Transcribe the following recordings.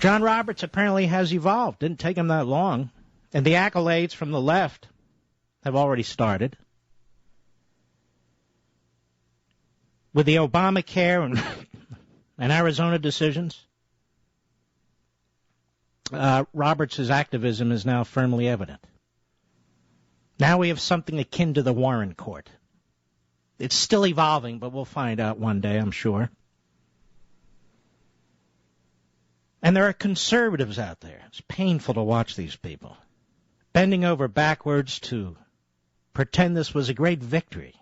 John Roberts apparently has evolved. Didn't take him that long. And the accolades from the left have already started. With the Obamacare and Arizona decisions, Roberts' activism is now firmly evident. Now we have something akin to the Warren Court. It's still evolving, but we'll find out one day, I'm sure. And there are conservatives out there. It's painful to watch these people bending over backwards to pretend this was a great victory.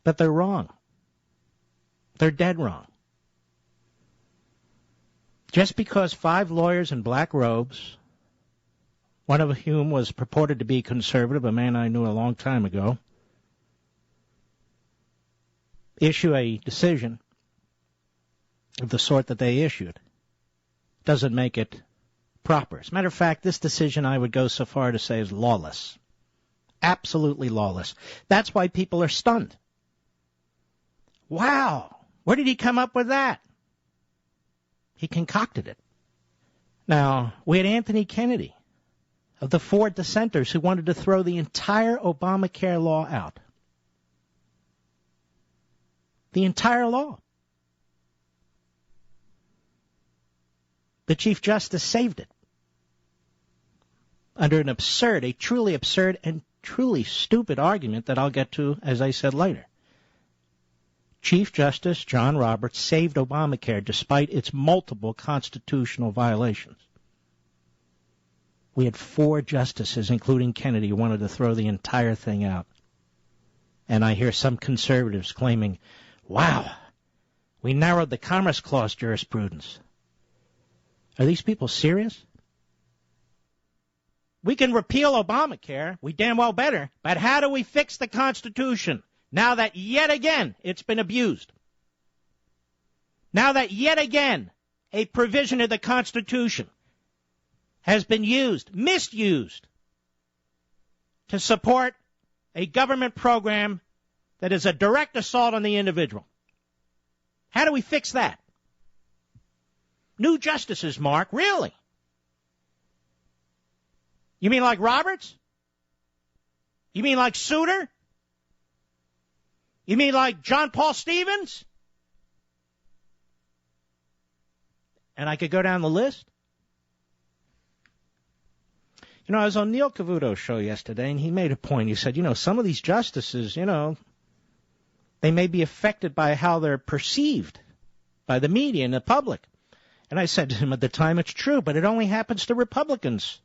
But they're wrong. They're dead wrong. Just because 5 lawyers in black robes, one of whom was purported to be conservative, a man I knew a long time ago, issue a decision of the sort that they issued, doesn't make it proper. As a matter of fact, this decision I would go so far to say is lawless. Absolutely lawless. That's why people are stunned. Wow, where did he come up with that? He concocted it. Now, we had Anthony Kennedy of the 4 dissenters who wanted to throw the entire Obamacare law out. The entire law. The Chief Justice saved it under an absurd, a truly absurd and truly stupid argument that I'll get to, as I said, later. Chief Justice John Roberts saved Obamacare despite its multiple constitutional violations. We had 4 justices, including Kennedy, who wanted to throw the entire thing out. And I hear some conservatives claiming, wow, we narrowed the Commerce Clause jurisprudence. Are these people serious? We can repeal Obamacare, we damn well better, but how do we fix the Constitution now that yet again it's been abused? Now that yet again a provision of the Constitution has been misused, to support a government program that is a direct assault on the individual. How do we fix that? New justices, Mark, really? You mean like Roberts? You mean like Souter? You mean like John Paul Stevens? And I could go down the list. You know, I was on Neil Cavuto's show yesterday, and he made a point. He said, some of these justices, they may be affected by how they're perceived by the media and the public. And I said to him at the time, it's true, but it only happens to Republicans.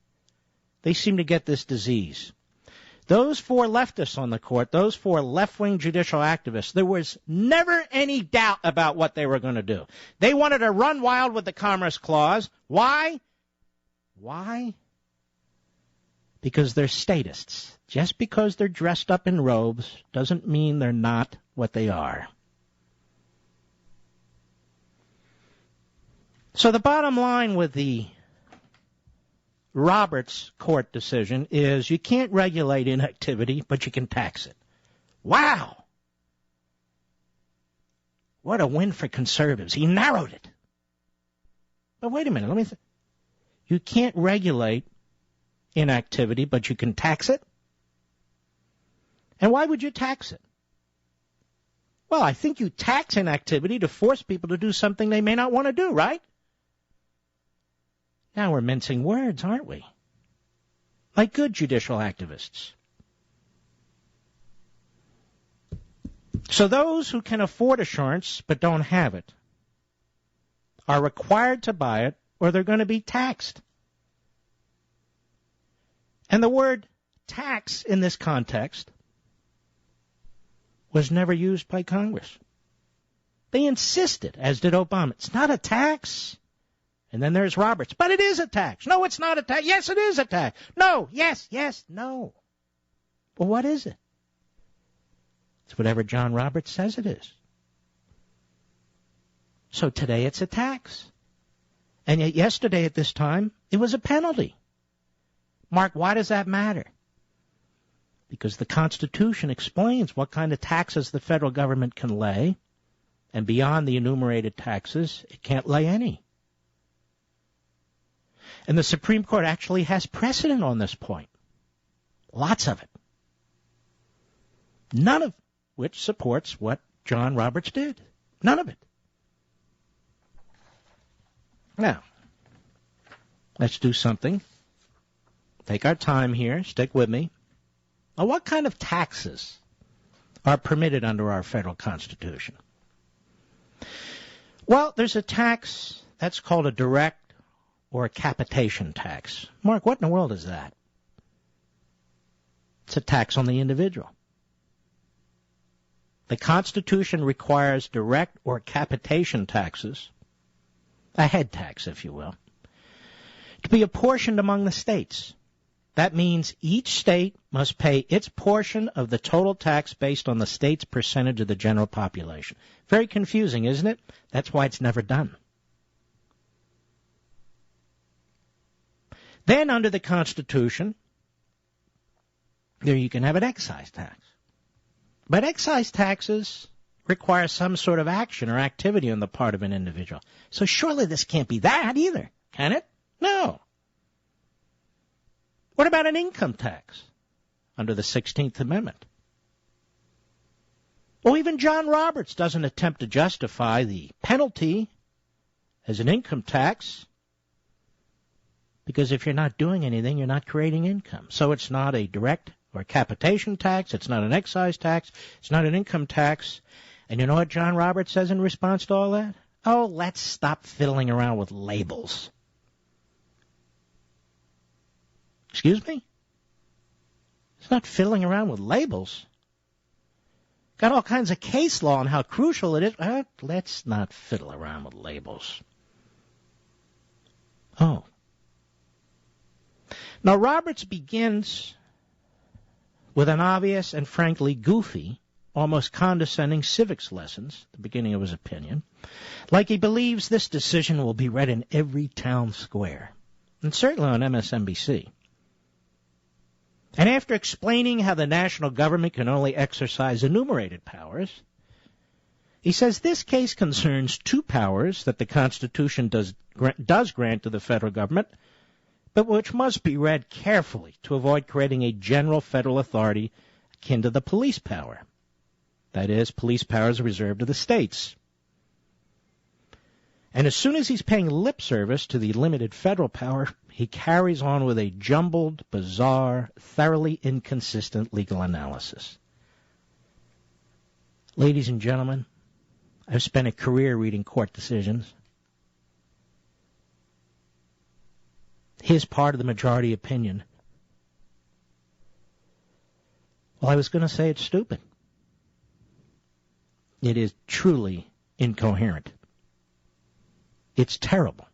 They seem to get this disease. Those 4 leftists on the court, those 4 left-wing judicial activists, there was never any doubt about what they were going to do. They wanted to run wild with the Commerce Clause. Why? Why? Because they're statists. Just because they're dressed up in robes doesn't mean they're not what they are. So the bottom line with the Roberts court decision is you can't regulate inactivity, but you can tax it. Wow! What a win for conservatives. He narrowed it. But wait a minute. You can't regulate inactivity, but you can tax it? And why would you tax it? Well, I think you tax inactivity to force people to do something they may not want to do, right? Now we're mincing words, aren't we? Like good judicial activists. So those who can afford assurance but don't have it are required to buy it, or they're going to be taxed. And the word tax in this context was never used by Congress. They insisted, as did Obama, it's not a tax. And then there's Roberts. But it is a tax. No, it's not a tax. Yes, it is a tax. No, yes, no. Well, what is it? It's whatever John Roberts says it is. So today it's a tax. And yet yesterday at this time, it was a penalty. Mark, why does that matter? Because the Constitution explains what kind of taxes the federal government can lay and beyond the enumerated taxes, it can't lay any. And the Supreme Court actually has precedent on this point. Lots of it. None of which supports what John Roberts did. None of it. Now, let's do something. Take our time here. Stick with me. Now, what kind of taxes are permitted under our federal Constitution? Well, there's a tax that's called a direct or a capitation tax. Mark, what in the world is that? It's a tax on the individual. The Constitution requires direct or capitation taxes, a head tax, if you will, to be apportioned among the states. That means each state must pay its portion of the total tax based on the state's percentage of the general population. Very confusing, isn't it? That's why it's never done. Then under the Constitution, there you can have an excise tax. But excise taxes require some sort of action or activity on the part of an individual. So surely this can't be that either, can it? No. What about an income tax under the 16th Amendment? Well, even John Roberts doesn't attempt to justify the penalty as an income tax, because if you're not doing anything, you're not creating income. So it's not a direct or capitation tax. It's not an excise tax. It's not an income tax. And you know what John Roberts says in response to all that? Oh, let's stop fiddling around with labels. Excuse me? It's not fiddling around with labels. Got all kinds of case law on how crucial it is. Let's not fiddle around with labels. Oh. Now, Roberts begins with an obvious and frankly goofy, almost condescending civics lessons at the beginning of his opinion, like he believes this decision will be read in every town square, and certainly on MSNBC. And after explaining how the national government can only exercise enumerated powers, he says this case concerns two powers that the Constitution does grant to the federal government, but which must be read carefully to avoid creating a general federal authority akin to the police power. That is, police powers are reserved to the states. And as soon as he's paying lip service to the limited federal power, he carries on with a jumbled, bizarre, thoroughly inconsistent legal analysis. Ladies and gentlemen, I've spent a career reading court decisions. His part of the majority opinion. Well, I was going to say it's stupid. It is truly incoherent. It's terrible.